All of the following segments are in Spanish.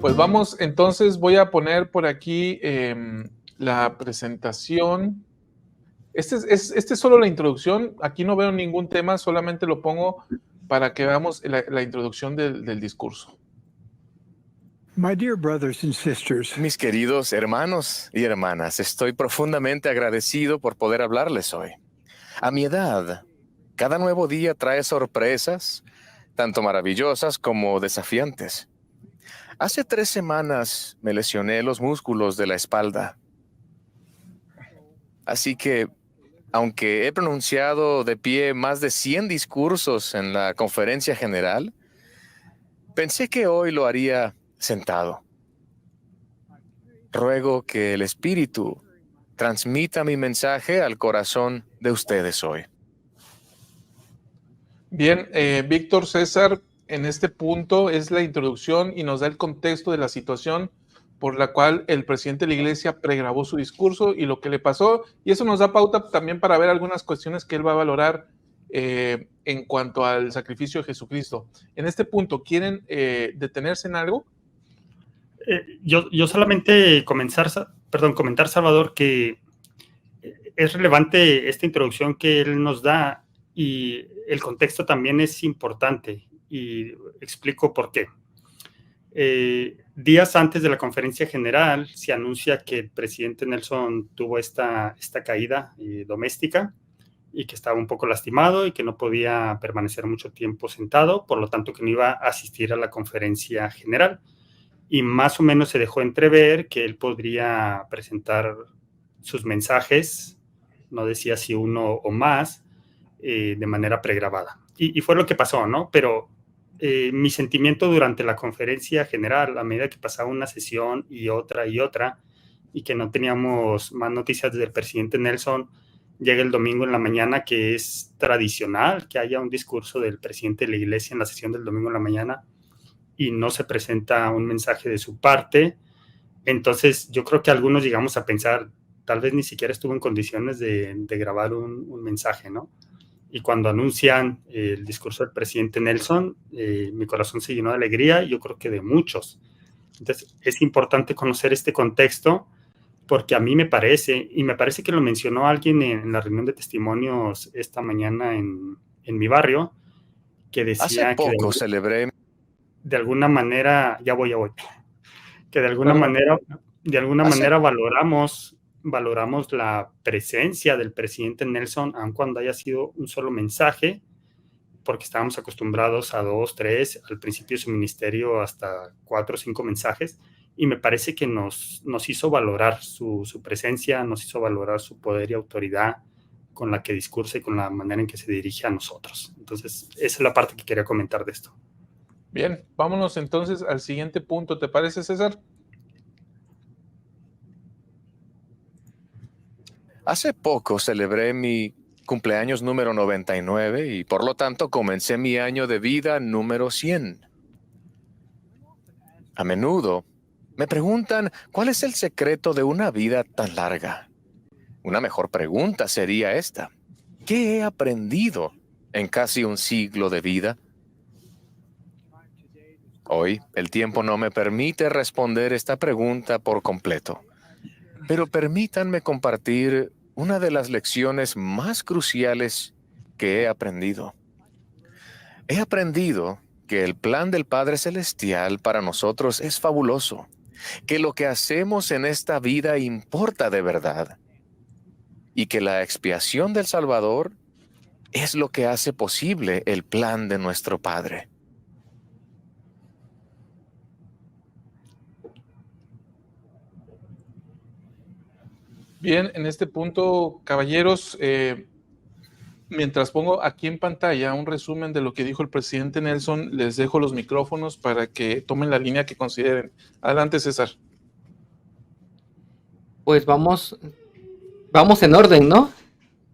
Pues vamos, entonces voy a poner por aquí la presentación. Este es solo la introducción. Aquí no veo ningún tema, solamente lo pongo para que veamos la introducción del discurso. My dear brothers and sisters, Mis queridos hermanos y hermanas, estoy profundamente agradecido por poder hablarles hoy. A mi edad, cada nuevo día trae sorpresas, tanto maravillosas como desafiantes. Hace 3 semanas me lesioné los músculos de la espalda. Así que, aunque he pronunciado de pie más de 100 discursos en la conferencia general, pensé que hoy lo haría sentado. Ruego que el Espíritu transmita mi mensaje al corazón de ustedes hoy. Bien, Víctor César, en este punto es la introducción y nos da el contexto de la situación por la cual el presidente de la iglesia pregrabó su discurso y lo que le pasó, y eso nos da pauta también para ver algunas cuestiones que él va a valorar en cuanto al sacrificio de Jesucristo. En este punto, ¿quieren detenerse en algo? Yo solamente comentar, Salvador, que es relevante esta introducción que él nos da y el contexto también es importante y explico por qué. Días antes de la conferencia general se anuncia que el presidente Nelson tuvo esta caída doméstica y que estaba un poco lastimado y que no podía permanecer mucho tiempo sentado, por lo tanto que no iba a asistir a la conferencia general. Y más o menos se dejó entrever que él podría presentar sus mensajes, no decía si uno o más, de manera pregrabada. Y fue lo que pasó, ¿no? Pero mi sentimiento durante la conferencia general, a medida que pasaba una sesión y otra, y que no teníamos más noticias del presidente Nelson, llega el domingo en la mañana, que es tradicional que haya un discurso del presidente de la iglesia en la sesión del domingo en la mañana, y no se presenta un mensaje de su parte. Entonces yo creo que algunos llegamos a pensar, tal vez ni siquiera estuvo en condiciones de grabar un mensaje, ¿no? Y cuando anuncian el discurso del presidente Nelson, mi corazón se llenó de alegría, y yo creo que de muchos. Entonces es importante conocer este contexto, porque a mí me parece, y me parece que lo mencionó alguien en la reunión de testimonios esta mañana en mi barrio, que decía Hace poco celebré. De alguna manera, ya voy, que de alguna manera valoramos la presencia del presidente Nelson, aun cuando haya sido un solo mensaje, porque estábamos acostumbrados a 2, 3, al principio de su ministerio hasta 4 o 5 mensajes, y me parece que nos hizo valorar su presencia, nos hizo valorar su poder y autoridad con la que discursa y con la manera en que se dirige a nosotros. Entonces, esa es la parte que quería comentar de esto. Bien, vámonos entonces al siguiente punto. ¿Te parece, César? Hace poco celebré mi cumpleaños número 99 y por lo tanto comencé mi año de vida número 100. A menudo me preguntan cuál es el secreto de una vida tan larga. Una mejor pregunta sería esta: ¿qué he aprendido en casi un siglo de vida? Hoy, el tiempo no me permite responder esta pregunta por completo, pero permítanme compartir una de las lecciones más cruciales que he aprendido. He aprendido que el plan del Padre Celestial para nosotros es fabuloso, que lo que hacemos en esta vida importa de verdad, y que la expiación del Salvador es lo que hace posible el plan de nuestro Padre. Bien, en este punto, caballeros, mientras pongo aquí en pantalla un resumen de lo que dijo el presidente Nelson, les dejo los micrófonos para que tomen la línea que consideren. Adelante, César. Pues vamos en orden, ¿no?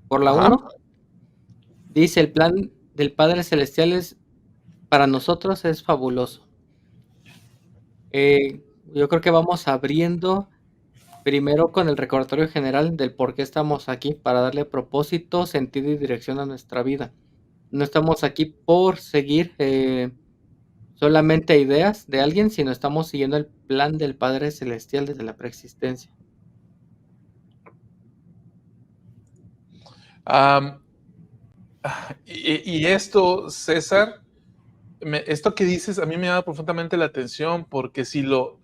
Por la 1. Dice, el plan del Padre Celestial para nosotros es fabuloso. Yo creo que vamos abriendo primero con el recordatorio general del por qué estamos aquí, para darle propósito, sentido y dirección a nuestra vida. No estamos aquí por seguir solamente ideas de alguien, sino estamos siguiendo el plan del Padre Celestial desde la preexistencia. Am, y esto, César, esto que dices a mí me llama profundamente la atención porque si lo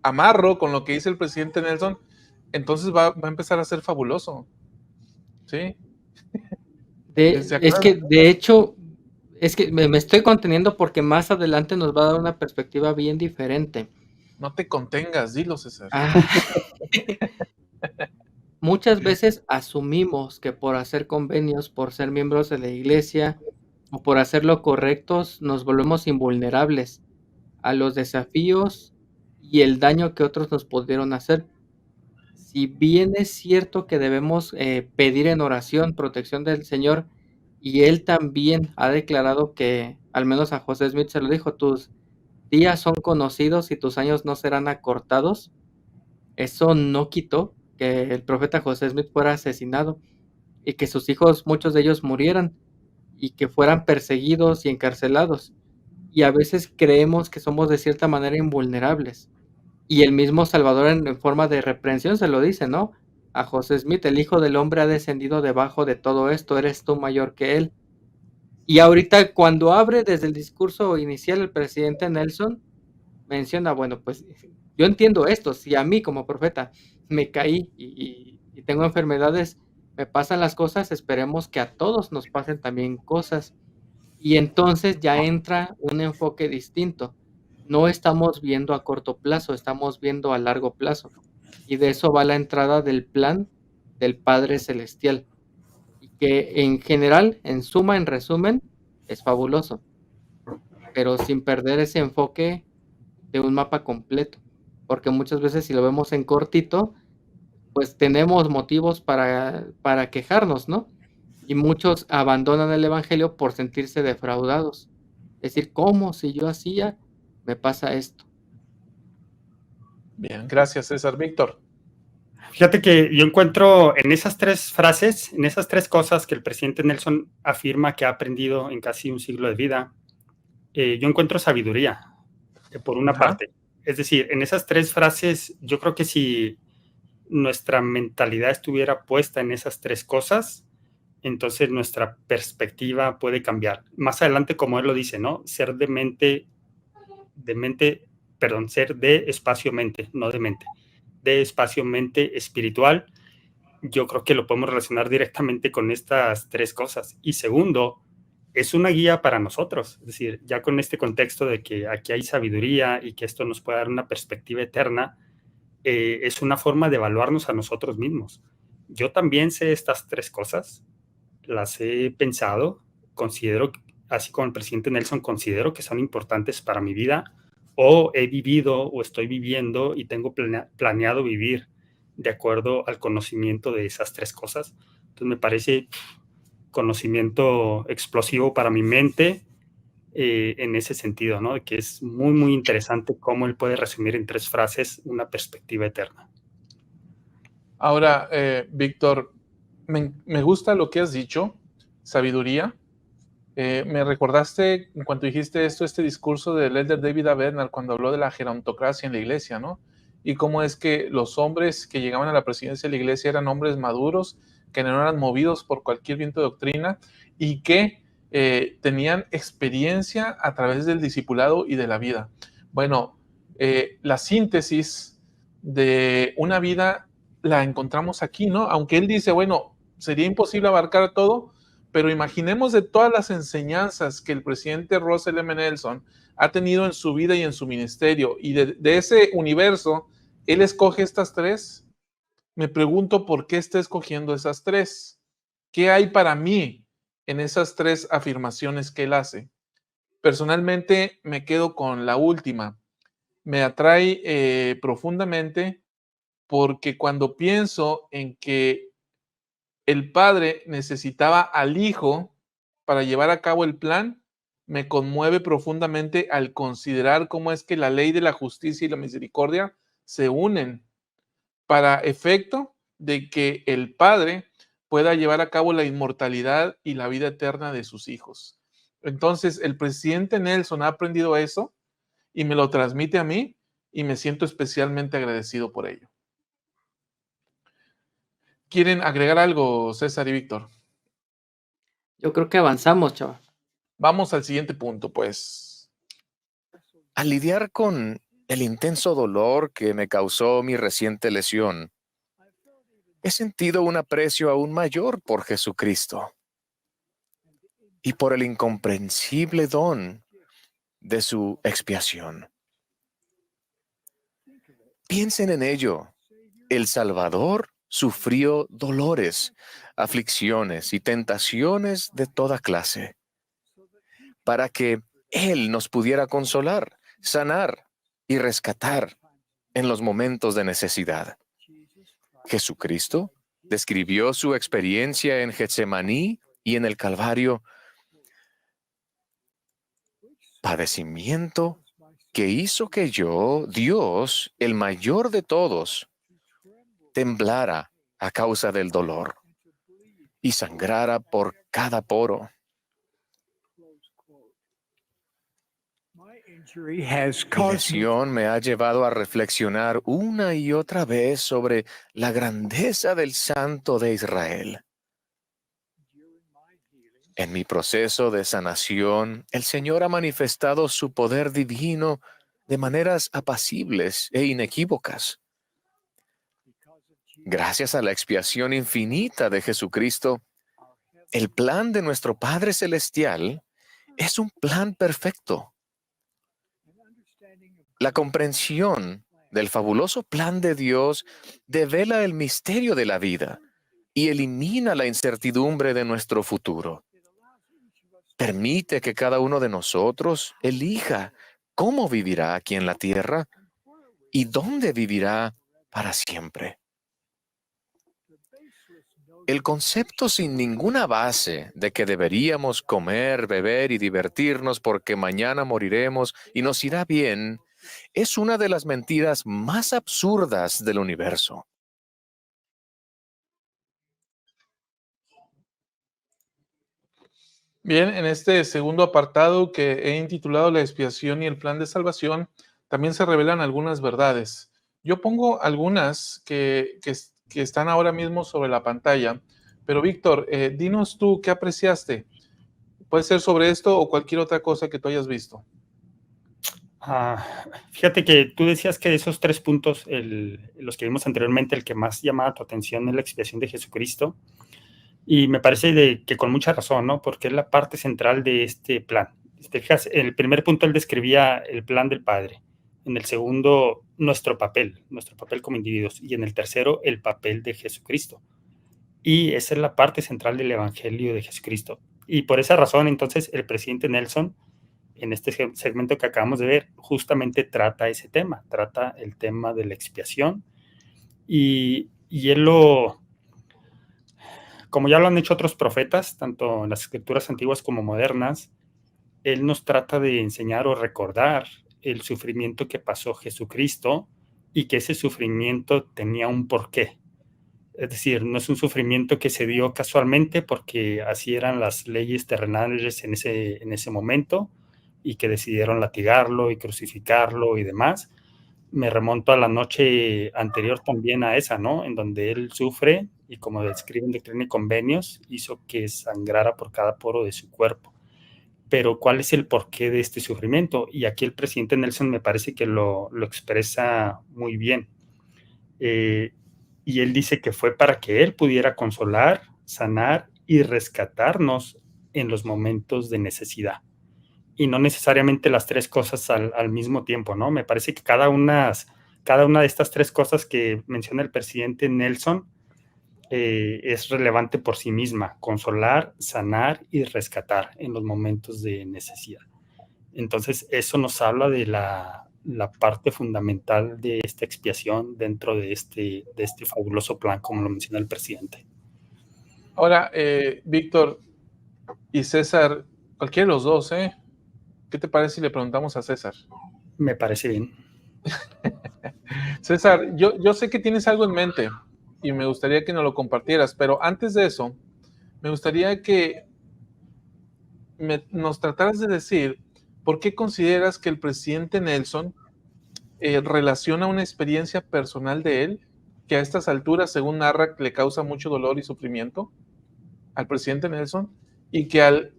amarro con lo que dice el presidente Nelson, entonces va a empezar a ser fabuloso. ¿Sí? ¿Se Es que, acuerdan? de hecho, es que me estoy conteniendo porque más adelante nos va a dar una perspectiva bien diferente. No te contengas, dilo, César. Muchas veces asumimos que por hacer convenios, por ser miembros de la iglesia o por hacer lo correctos, nos volvemos invulnerables a los desafíos y el daño que otros nos pudieron hacer. Si bien es cierto que debemos pedir en oración protección del Señor, y Él también ha declarado que, al menos a José Smith se lo dijo, tus días son conocidos y tus años no serán acortados. Eso no quitó que el profeta José Smith fuera asesinado y que sus hijos, muchos de ellos, murieran y que fueran perseguidos y encarcelados. Y a veces creemos que somos de cierta manera invulnerables. Y el mismo Salvador en forma de reprensión se lo dice, ¿no? A José Smith, el Hijo del Hombre ha descendido debajo de todo esto, eres tú mayor que él. Y ahorita cuando abre desde el discurso inicial el presidente Nelson, menciona, bueno, pues yo entiendo esto, si a mí como profeta me caí y tengo enfermedades, me pasan las cosas, esperemos que a todos nos pasen también cosas. Y entonces ya entra un enfoque distinto. No estamos viendo a corto plazo, estamos viendo a largo plazo. Y de eso va la entrada del plan del Padre Celestial. Y que en general, en suma, en resumen, es fabuloso, pero sin perder ese enfoque de un mapa completo. Porque muchas veces si lo vemos en cortito, pues tenemos motivos para quejarnos, ¿no? Y muchos abandonan el evangelio por sentirse defraudados. Es decir, ¿cómo si yo hacía, me pasa esto? Bien, gracias, César. Víctor. Fíjate que yo encuentro en esas tres frases, en esas tres cosas que el presidente Nelson afirma que ha aprendido en casi un siglo de vida, yo encuentro sabiduría, por una Ajá. parte. Es decir, en esas tres frases, yo creo que si nuestra mentalidad estuviera puesta en esas tres cosas, entonces nuestra perspectiva puede cambiar. Más adelante, como él lo dice, ¿no? Ser ser de espacio-mente, no de mente, de espacio-mente espiritual. Yo creo que lo podemos relacionar directamente con estas tres cosas. Y segundo, es una guía para nosotros. Es decir, ya con este contexto de que aquí hay sabiduría y que esto nos puede dar una perspectiva eterna, es una forma de evaluarnos a nosotros mismos. Yo también sé estas tres cosas, las he pensado, considero, así como el presidente Nelson, considero que son importantes para mi vida, o he vivido o estoy viviendo y tengo planeado vivir de acuerdo al conocimiento de esas tres cosas. Entonces me parece conocimiento explosivo para mi mente en ese sentido, ¿no? Que es muy, muy interesante cómo él puede resumir en tres frases una perspectiva eterna. Ahora, Víctor, me gusta lo que has dicho, sabiduría. Me recordaste, en cuanto dijiste esto, este discurso del elder David A. Bernal cuando habló de la gerontocracia en la iglesia, ¿no? Y cómo es que los hombres que llegaban a la presidencia de la iglesia eran hombres maduros, que no eran movidos por cualquier viento de doctrina y que tenían experiencia a través del discipulado y de la vida. Bueno, la síntesis de una vida la encontramos aquí, ¿no? Aunque él dice, bueno, sería imposible abarcar todo, pero imaginemos de todas las enseñanzas que el presidente Russell M. Nelson ha tenido en su vida y en su ministerio, y de ese universo, él escoge estas tres. Me pregunto por qué está escogiendo esas tres. ¿Qué hay para mí en esas tres afirmaciones que él hace? Personalmente me quedo con la última. Me atrae profundamente porque cuando pienso en que el padre necesitaba al hijo para llevar a cabo el plan, me conmueve profundamente al considerar cómo es que la ley de la justicia y la misericordia se unen para efecto de que el Padre pueda llevar a cabo la inmortalidad y la vida eterna de sus hijos. Entonces, el presidente Nelson ha aprendido eso y me lo transmite a mí y me siento especialmente agradecido por ello. ¿Quieren agregar algo, César y Víctor? Yo creo que avanzamos, chaval. Vamos al siguiente punto, pues. Al lidiar con el intenso dolor que me causó mi reciente lesión, he sentido un aprecio aún mayor por Jesucristo y por el incomprensible don de su expiación. Piensen en ello. El Salvador sufrió dolores, aflicciones y tentaciones de toda clase para que Él nos pudiera consolar, sanar y rescatar en los momentos de necesidad. Jesucristo describió su experiencia en Getsemaní y en el Calvario, padecimiento que hizo que yo, Dios, el mayor de todos, temblara a causa del dolor y sangrara por cada poro. Injury has Mi caused me lesión me ha llevado a reflexionar una y otra vez sobre la grandeza del Santo de Israel. En mi proceso de sanación, el Señor ha manifestado su poder divino de maneras apacibles e inequívocas. Gracias a la expiación infinita de Jesucristo, el plan de nuestro Padre Celestial es un plan perfecto. La comprensión del fabuloso plan de Dios devela el misterio de la vida y elimina la incertidumbre de nuestro futuro. Permite que cada uno de nosotros elija cómo vivirá aquí en la tierra y dónde vivirá para siempre. El concepto sin ninguna base de que deberíamos comer, beber y divertirnos porque mañana moriremos y nos irá bien es una de las mentiras más absurdas del universo. Bien, en este segundo apartado que he intitulado La expiación y el plan de salvación, también se revelan algunas verdades. Yo pongo algunas que están ahora mismo sobre la pantalla, pero Víctor, dinos tú qué apreciaste. Puede ser sobre esto o cualquier otra cosa que tú hayas visto. Fíjate que tú decías que de esos 3 puntos, los que vimos anteriormente, el que más llamaba tu atención es la expiación de Jesucristo. Y me parece que con mucha razón, ¿no? Porque es la parte central de este plan. Te fijas, en el primer punto él describía el plan del Padre. En el segundo, nuestro papel como individuos. Y en el tercero, el papel de Jesucristo. Y esa es la parte central del Evangelio de Jesucristo. Y por esa razón, entonces, el presidente Nelson, en este segmento que acabamos de ver, justamente trata ese tema, trata el tema de la expiación. Y él como ya lo han hecho otros profetas, tanto en las escrituras antiguas como modernas, él nos trata de enseñar o recordar el sufrimiento que pasó Jesucristo y que ese sufrimiento tenía un porqué. Es decir, no es un sufrimiento que se dio casualmente porque así eran las leyes terrenales en ese momento y que decidieron latigarlo y crucificarlo y demás. Me remonto a la noche anterior también a esa, ¿no? En donde él sufre y, como describe en Doctrina y Convenios, hizo que sangrara por cada poro de su cuerpo. Pero ¿cuál es el porqué de este sufrimiento? Y aquí el presidente Nelson me parece que lo expresa muy bien. Y él dice que fue para que él pudiera consolar, sanar y rescatarnos en los momentos de necesidad. Y no necesariamente las 3 cosas al mismo tiempo, ¿no? Me parece que cada una de estas 3 cosas que menciona el presidente Nelson es relevante por sí misma: consolar, sanar y rescatar en los momentos de necesidad. Entonces, eso nos habla de la parte fundamental de esta expiación dentro de este fabuloso plan, como lo menciona el presidente. Ahora, Víctor y César, cualquiera de los dos, ¿Qué te parece si le preguntamos a César? Me parece bien. César, yo sé que tienes algo en mente y me gustaría que nos lo compartieras, pero antes de eso, me gustaría que nos trataras de decir por qué consideras que el presidente Nelson relaciona una experiencia personal de él que a estas alturas, según narra, le causa mucho dolor y sufrimiento al presidente Nelson, y que al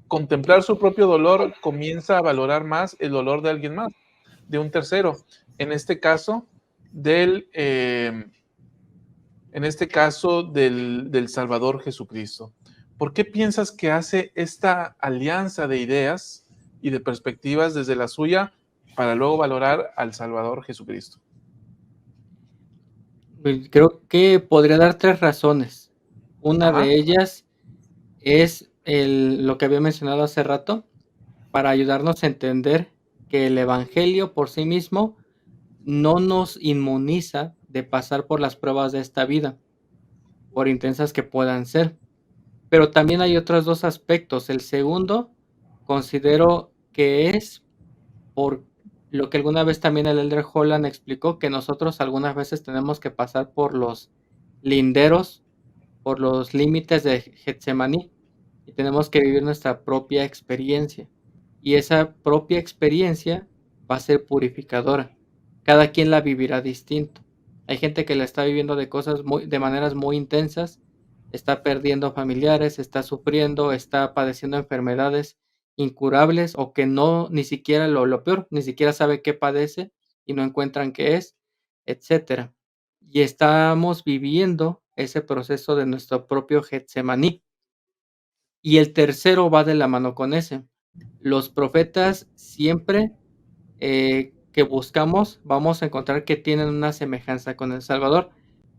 contemplar su propio dolor comienza a valorar más el dolor de alguien más, de un tercero, en este caso del Salvador Jesucristo. ¿Por qué piensas que hace esta alianza de ideas y de perspectivas desde la suya para luego valorar al Salvador Jesucristo? Pues, creo que podría dar 3 razones. Una Ajá. de ellas es lo que había mencionado hace rato, para ayudarnos a entender que el evangelio por sí mismo no nos inmuniza de pasar por las pruebas de esta vida, por intensas que puedan ser. Pero también hay otros 2 aspectos. El segundo, considero que es por lo que alguna vez también el Elder Holland explicó, que nosotros algunas veces tenemos que pasar por los linderos, por los límites de Getsemaní, y tenemos que vivir nuestra propia experiencia. Y esa propia experiencia va a ser purificadora. Cada quien la vivirá distinto. Hay gente que la está viviendo de maneras muy intensas, está perdiendo familiares, está sufriendo, está padeciendo enfermedades incurables o que no, ni siquiera lo peor, ni siquiera sabe qué padece y no encuentran qué es, etcétera. Y estamos viviendo ese proceso de nuestro propio Getsemaní. Y el tercero va de la mano con ese. Los profetas siempre que buscamos, vamos a encontrar que tienen una semejanza con el Salvador.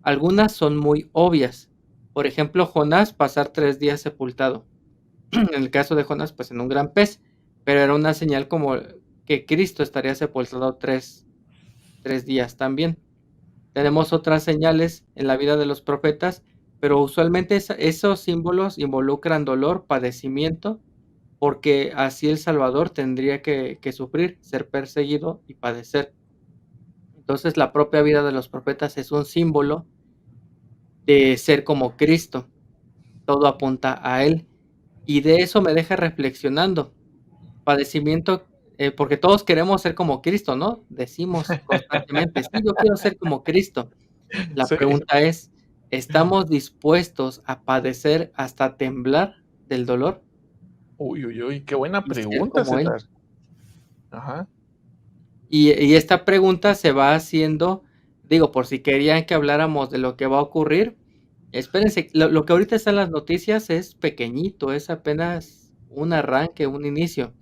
Algunas son muy obvias. Por ejemplo, Jonás pasar 3 días sepultado. En el caso de Jonás, pues en un gran pez, pero era una señal como que Cristo estaría sepultado 3 días también. Tenemos otras señales en la vida de los profetas, pero usualmente esos símbolos involucran dolor, padecimiento, porque así el Salvador tendría que sufrir, ser perseguido y padecer. Entonces, la propia vida de los profetas es un símbolo de ser como Cristo. Todo apunta a Él. Y de eso me deja reflexionando. Padecimiento, porque todos queremos ser como Cristo, ¿no? Decimos constantemente, sí, yo quiero ser como Cristo. La Sí. pregunta es, ¿estamos dispuestos a padecer hasta temblar del dolor Uy, uy, uy, qué buena y ser pregunta, como Él? César. Ajá. Y esta pregunta se va haciendo, digo, por si querían que habláramos de lo que va a ocurrir, espérense, lo que ahorita está en las noticias es pequeñito, es apenas un arranque, un inicio,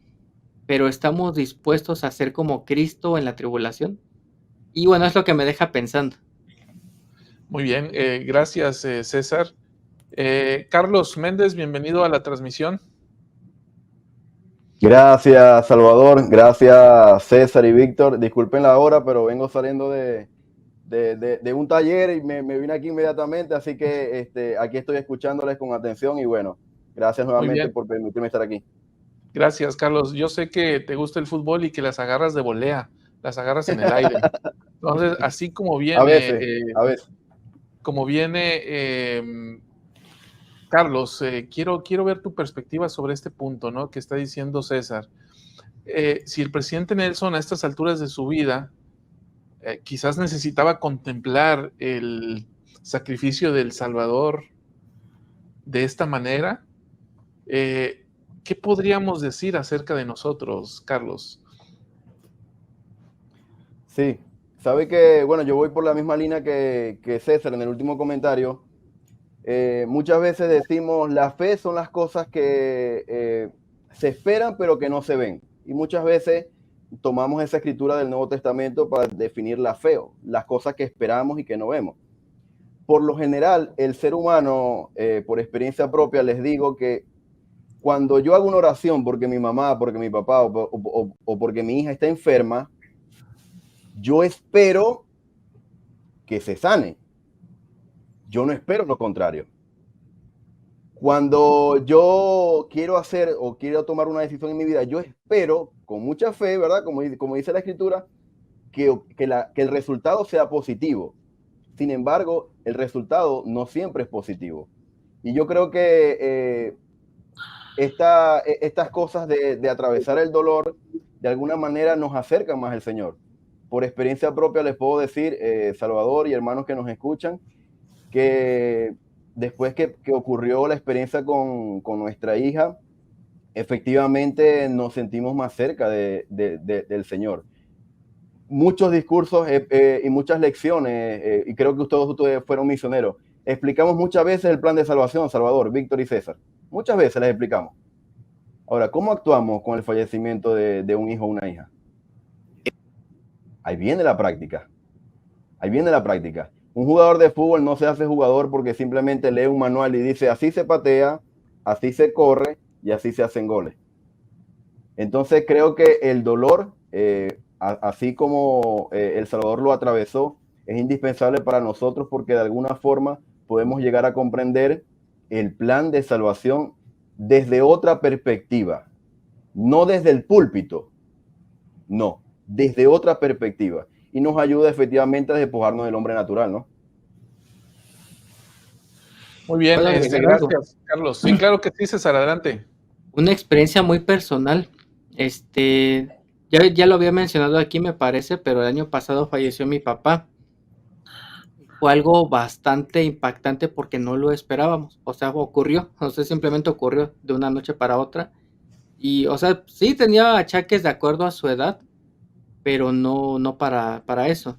pero ¿estamos dispuestos a ser como Cristo en la tribulación? Y bueno, es lo que me deja pensando. Muy bien, gracias, César. Carlos Méndez, bienvenido a la transmisión. Gracias, Salvador. Gracias, César y Víctor. Disculpen la hora, pero vengo saliendo de un taller y me vine aquí inmediatamente, así que aquí estoy escuchándoles con atención y bueno, gracias nuevamente por permitirme estar aquí. Gracias, Carlos. Yo sé que te gusta el fútbol y que las agarras de volea, las agarras en el aire. Entonces, así como viene, A veces. Como viene Carlos, quiero ver tu perspectiva sobre este punto, ¿no? Que está diciendo César. Si el presidente Nelson a estas alturas de su vida quizás necesitaba contemplar el sacrificio del Salvador de esta manera, ¿qué podríamos decir acerca de nosotros, Carlos? Sí, sabe que, bueno, yo voy por la misma línea que César en el último comentario. Muchas veces decimos, la fe son las cosas que se esperan pero que no se ven. Y muchas veces tomamos esa escritura del Nuevo Testamento para definir la fe, las cosas que esperamos y que no vemos. Por lo general, el ser humano, por experiencia propia, les digo que cuando yo hago una oración porque mi mamá, porque mi papá o porque mi hija está enferma, yo espero que se sane. Yo no espero lo contrario. Cuando yo quiero hacer o quiero tomar una decisión en mi vida, yo espero con mucha fe, ¿verdad? Como dice la escritura, que el resultado sea positivo. Sin embargo, el resultado no siempre es positivo. Y yo creo que estas cosas de atravesar el dolor, de alguna manera nos acercan más al Señor. Por experiencia propia les puedo decir, Salvador y hermanos que nos escuchan, que después que ocurrió la experiencia con nuestra hija, efectivamente nos sentimos más cerca del Señor. Muchos discursos y muchas lecciones, y creo que ustedes fueron misioneros, explicamos muchas veces el plan de salvación, Salvador, Víctor y César. Muchas veces les explicamos. Ahora, ¿cómo actuamos con el fallecimiento de un hijo o una hija? Ahí viene la práctica. Ahí viene la práctica. Un jugador de fútbol no se hace jugador porque simplemente lee un manual y dice así se patea, así se corre y así se hacen goles. Entonces creo que el dolor, así como El Salvador lo atravesó, es indispensable para nosotros porque de alguna forma podemos llegar a comprender el plan de salvación desde otra perspectiva, no desde el púlpito, no, desde otra perspectiva. Y nos ayuda efectivamente a despojarnos del hombre natural, ¿no? Muy bien, ¿Puedo agregar algo? gracias, Carlos. Sí, claro que sí, César, adelante. Una experiencia muy personal. Ya lo había mencionado aquí, me parece, pero el año pasado falleció mi papá. Fue algo bastante impactante porque no lo esperábamos. O sea, ocurrió. O sea, simplemente ocurrió de una noche para otra. Y, o sea, sí tenía achaques de acuerdo a su edad, pero no para eso.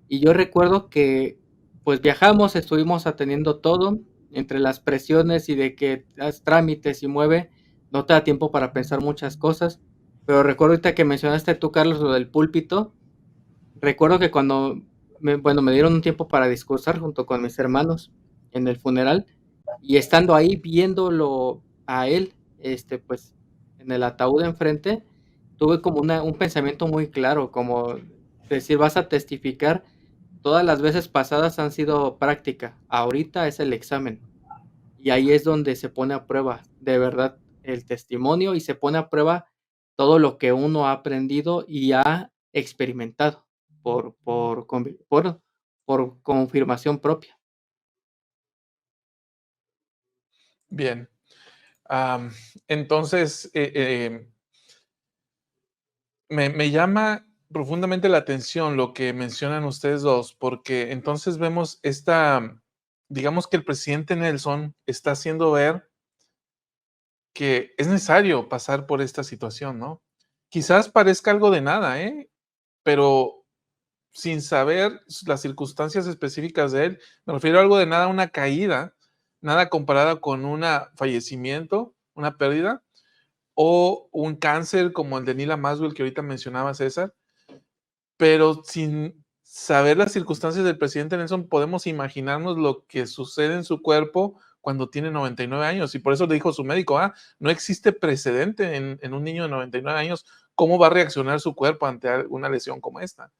Y yo recuerdo que, pues viajamos, estuvimos atendiendo todo, entre las presiones y de que haz trámites y mueve, no te da tiempo para pensar muchas cosas. Pero recuerdo ahorita que mencionaste tú, Carlos, lo del púlpito. Recuerdo que cuando, me dieron un tiempo para discursar junto con mis hermanos en el funeral, y estando ahí viéndolo a él, pues, en el ataúd enfrente, tuve como un pensamiento muy claro, como decir, vas a testificar, todas las veces pasadas han sido práctica, ahorita es el examen. Y ahí es donde se pone a prueba, de verdad, el testimonio y se pone a prueba todo lo que uno ha aprendido y ha experimentado por confirmación propia. Bien. Entonces, me llama profundamente la atención lo que mencionan ustedes dos, porque entonces vemos digamos que el presidente Nelson está haciendo ver que es necesario pasar por esta situación, ¿no? Quizás parezca algo de nada, pero sin saber las circunstancias específicas de él, me refiero a algo de nada, una caída, nada comparada con un fallecimiento, una pérdida, o un cáncer como el de Nila Maxwell que ahorita mencionaba César, pero sin saber las circunstancias del presidente Nelson, podemos imaginarnos lo que sucede en su cuerpo cuando tiene 99 años. Y por eso le dijo su médico, no existe precedente en un niño de 99 años, ¿cómo va a reaccionar su cuerpo ante una lesión como esta?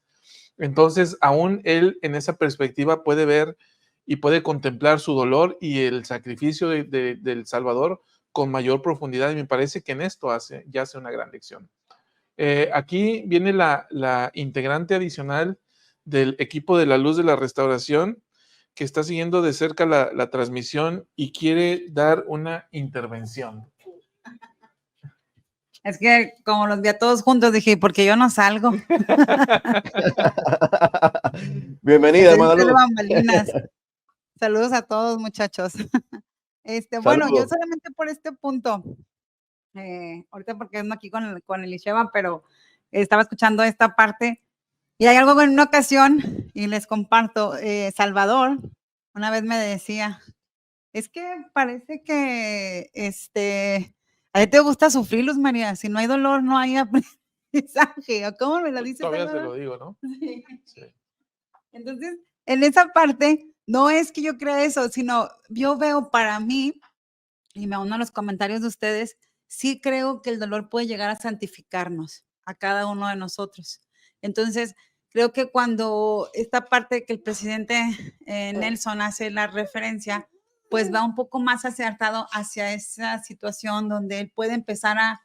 Entonces, aún él en esa perspectiva puede ver y puede contemplar su dolor y el sacrificio del Salvador con mayor profundidad, y me parece que en esto ya hace una gran lección. Aquí viene la integrante adicional del equipo de la Luz de la Restauración, que está siguiendo de cerca la transmisión y quiere dar una intervención. Es que como los vi a todos juntos, dije, ¿por qué yo no salgo? Bienvenida, hermana Luz. Saludos a todos, muchachos. Bueno, yo Saludos. solamente por este punto, ahorita porque ando aquí con el Isheva, pero estaba escuchando esta parte y hay algo en una ocasión y les comparto. Salvador una vez me decía, es que parece que a ti te gusta sufrir, Luz María, si no hay dolor no hay aprendizaje. ¿Cómo me lo dices? Todavía se lo digo, ¿no? Sí. Sí. Entonces, en esa parte, no es que yo crea eso, sino yo veo para mí, y me uno a los comentarios de ustedes, sí creo que el dolor puede llegar a santificarnos, a cada uno de nosotros. Entonces, creo que cuando esta parte que el presidente Nelson hace la referencia pues va un poco más acertado hacia esa situación donde él puede empezar a,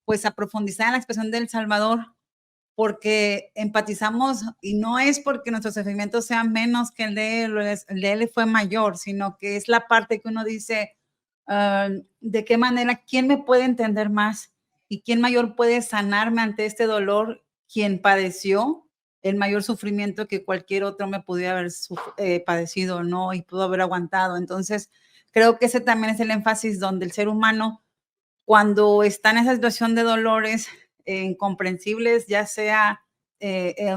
pues a profundizar en la expresión del Salvador, porque empatizamos, y no es porque nuestros sufrimientos sean menos que el de él fue mayor, sino que es la parte que uno dice, de qué manera, quién me puede entender más y quién mayor puede sanarme ante este dolor, quien padeció el mayor sufrimiento que cualquier otro me pudiera haber padecido, ¿no? Y pudo haber aguantado. Entonces, creo que ese también es el énfasis donde el ser humano, cuando está en esa situación de dolores incomprensibles, ya sea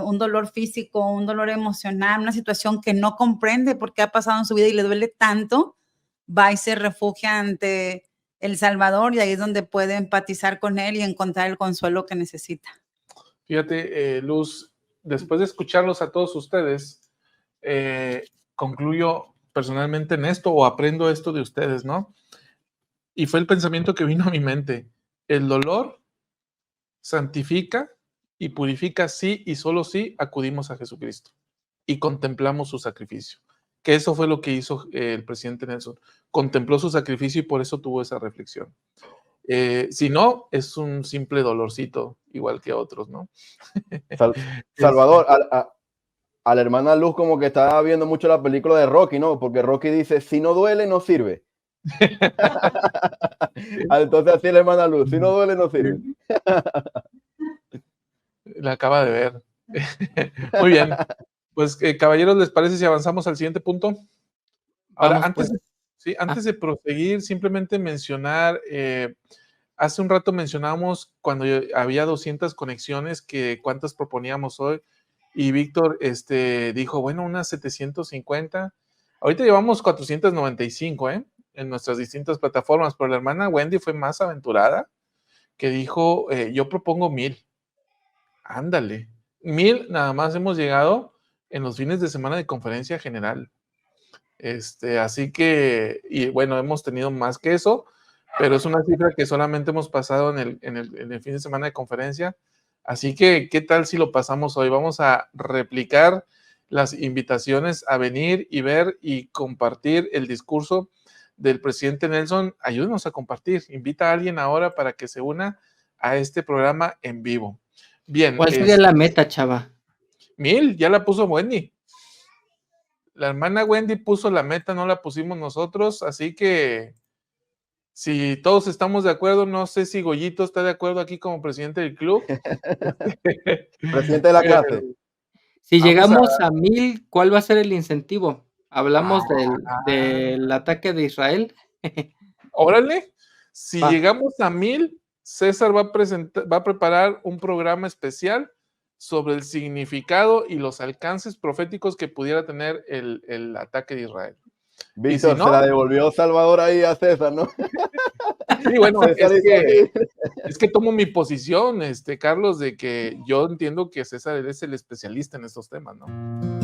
un dolor físico, un dolor emocional, una situación que no comprende por qué ha pasado en su vida y le duele tanto, va y se refugia ante el Salvador, y ahí es donde puede empatizar con él y encontrar el consuelo que necesita. Fíjate, Luz, después de escucharlos a todos ustedes, concluyo personalmente en esto, o aprendo esto de ustedes, ¿no? Y fue el pensamiento que vino a mi mente. El dolor santifica y purifica si y solo si acudimos a Jesucristo y contemplamos su sacrificio. Que eso fue lo que hizo el presidente Nelson. Contempló su sacrificio y por eso tuvo esa reflexión. Si no, es un simple dolorcito, igual que otros, ¿no? Salvador, a la hermana Luz como que está viendo mucho la película de Rocky, ¿no? Porque Rocky dice, si no duele, no sirve. Entonces así la hermana Luz, si no duele, no sirve. La acaba de ver. Muy bien. Pues, caballeros, ¿les parece si avanzamos al siguiente punto? Ahora, Vamos, antes de proseguir, simplemente mencionar, hace un rato mencionamos cuando había 200 conexiones, que cuántas proponíamos hoy, y Víctor dijo, bueno, unas 750. Ahorita llevamos 495, en nuestras distintas plataformas, pero la hermana Wendy fue más aventurada, que dijo, yo propongo 1000. Ándale, 1000 nada más hemos llegado en los fines de semana de conferencia general. Así que, y bueno, hemos tenido más que eso, pero es una cifra que solamente hemos pasado en el fin de semana de conferencia. Así que, ¿qué tal si lo pasamos hoy? Vamos a replicar las invitaciones a venir y ver y compartir el discurso del presidente Nelson. Ayúdenos a compartir. Invita a alguien ahora para que se una a este programa en vivo. Bien. ¿Cuál sería la meta, chava? 1000, ya la puso Wendy. La hermana Wendy puso la meta, no la pusimos nosotros, así que si todos estamos de acuerdo, no sé si Goyito está de acuerdo aquí como presidente del club. Presidente de la clase. Si llegamos a 1000, ¿cuál va a ser el incentivo? ¿Hablamos del ataque de Israel? Órale, si llegamos a 1000, César va a preparar un programa especial sobre el significado y los alcances proféticos que pudiera tener el ataque de Israel. Víctor, si no, se la devolvió Salvador ahí a César, ¿no? Sí, bueno, es que tomo mi posición, Carlos, de que yo entiendo que César es el especialista en estos temas, ¿no?